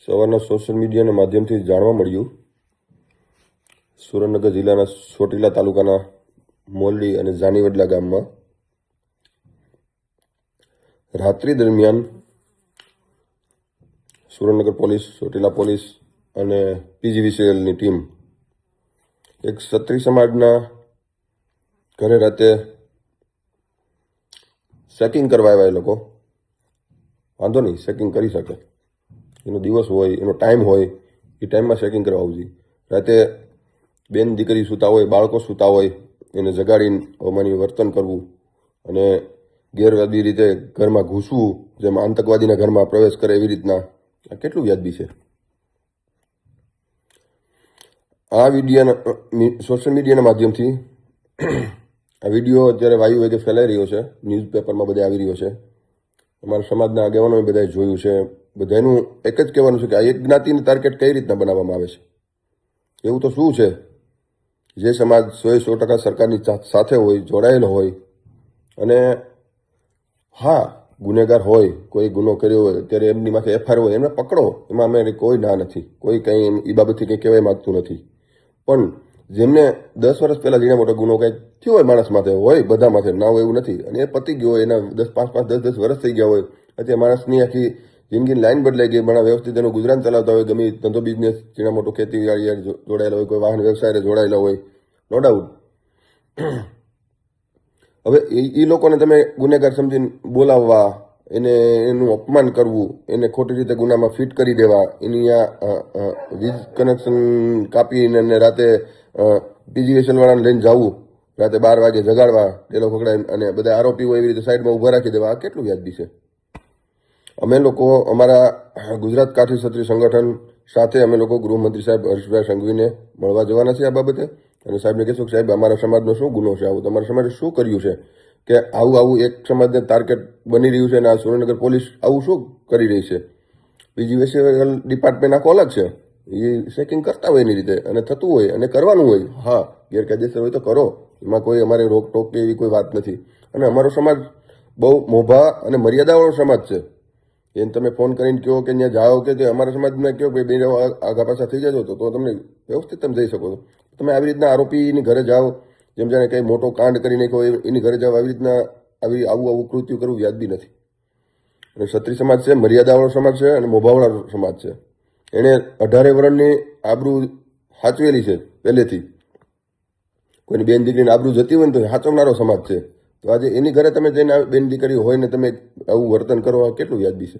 સવારના સોશિયલ મીડિયાના માધ્યમથી જાણવા મળ્યું સુરેન્દ્રનગર જિલ્લાના ચોટીલા તાલુકાના મોલડી અને જાનીવડલા ગામમાં રાત્રિ દરમિયાન સુરેન્દ્રનગર પોલીસ, ચોટીલા પોલીસ અને પીજીવીસીએલની ટીમ એક ક્ષત્રિય સમાજના ઘરે રાતે ચેકિંગ કરવા આવ્યા. એ લોકો વાંધો નહીં, ચેકિંગ કરી શકે, એનો દિવસ હોય, એનો ટાઈમ હોય, એ ટાઈમમાં ચેકિંગ કરવા આવવું જોઈએ. રાતે બેન દીકરી સૂતા હોય, બાળકો સૂતા હોય, એને જગાડીને અમારી વર્તન કરવું અને ગેરવાદી રીતે ઘરમાં ઘૂસવું, જેમ આતંકવાદીના ઘરમાં પ્રવેશ કરે એવી રીતના, આ કેટલું વ્યાજબી છે? આ વિડીયોના સોશિયલ મીડિયાના માધ્યમથી આ વિડીયો અત્યારે વાયુ વેગે ફેલાઈ રહ્યો છે, ન્યૂઝપેપરમાં બધે આવી રહ્યો છે. અમારા સમાજના આગેવાનોએ બધાએ જોયું છે. બધાનું એક જ કહેવાનું છે કે આ એક જ્ઞાતિને ટાર્ગેટ કઈ રીતના બનાવવામાં આવે છે. એવું તો શું છે જે સમાજ 100% સરકારની સાથે હોય, જોડાયેલો હોય અને હા ગુનેગાર હોય, કોઈ ગુનો કર્યો હોય, અત્યારે એમની માથે એફઆઈઆર હોય, એમને પકડો, એમાં અમે કોઈ ના નથી, કોઈ કંઈ એ બાબતથી કંઈ કહેવાય માગતું નથી. પણ જેમને 10 વર્ષ પહેલાં જેના મોટો ગુનો કંઈક થયો હોય, માણસ માથે હોય, બધા માથે ના હોય એવું નથી, અને એ પતી ગયો હોય, એના 5-10 વર્ષ થઈ ગયા હોય, અત્યારે માણસની આખી જિંદગીની લાઈન બદલાઈ ગઈ, પણ વ્યવસ્થિત એનું ગુજરાન ચલાવતા હોય, ગમે ધંધો બિઝનેસ, જેના મોટો ખેતીવાડી જોડાયેલા હોય, કોઈ વાહન વ્યવસાય જોડાયેલા હોય, નો ડાઉટ. હવે એ લોકોને તમે ગુનેગાર સમજીને બોલાવવા, એનું અપમાન કરવું, એને ખોટી રીતે ગુનામાં ફિટ કરી દેવા, એની આ વીજ કનેક્શન કાપીને રાતે પીજીવીસીએલ વાળાને લઈને જવું, રાતે 12 વાગે જગાડવા, ટેલો પકડાય અને બધા આરોપીઓ એવી રીતે સાઈડમાં ઊભા રાખી દેવા, આ કેટલું વ્યાજબી છે? અમે લોકો અમારા ગુજરાત કાઠી ક્ષત્રિય સંગઠન સાથે અમે લોકો ગૃહમંત્રી સાહેબ હર્ષભાઈ સંઘવીને મળવા જવાના છીએ આ બાબતે, અને સાહેબને કહેશું કે સાહેબ અમારા સમાજનો શું ગુનો છે, આવું તમારા સમાજે શું કર્યું છે કે આવું એક સમાજને ટાર્ગેટ બની રહ્યું છે, અને આ સુરેન્દ્રનગર પોલીસ આવું શું કરી રહી છે? પીજીવીસીએલ ડિપાર્ટમેન્ટ આખો અલગ છે, એ ચેકિંગ કરતા હોય એની રીતે, અને થતું હોય અને કરવાનું હોય. હા, ગેરકાયદેસર હોય તો કરો, એમાં કોઈ અમારે રોકટોક કે એવી કોઈ વાત નથી. અને અમારો સમાજ બહુ મોભા અને મર્યાદાવાળો સમાજ છે. એને તમે ફોન કરીને કહો કે ત્યાં જાઓ કે અમારા સમાજને કહો કે બે આગા પાછા થઈ જજો તો તમને વ્યવસ્થિત તમે જઈ શકો છો. તમે આવી રીતના આરોપીની ઘરે જાઓ, જેમ જાણે કંઈ મોટો કાંડ કરી નાખ્યો એની ઘરે જાઓ, આવી રીતના આવું કૃત્ય કરવું વ્યાજબી નથી. અને ક્ષત્રિય સમાજ છે, મર્યાદાવાળો સમાજ છે અને મોભાવાળો સમાજ છે. એણે 18 વર્ષની આબરૂ સાચવેલી છે પહેલેથી. કોઈની બેન દીકરીને આબરૂ જતી હોય ને તો સાચવનારો સમાજ છે. તો આજે એની ઘરે તમે જઈને બેન દીકરી હોય ને તમે આવું વર્તન કરો, કેટલું વ્યાજબી છે?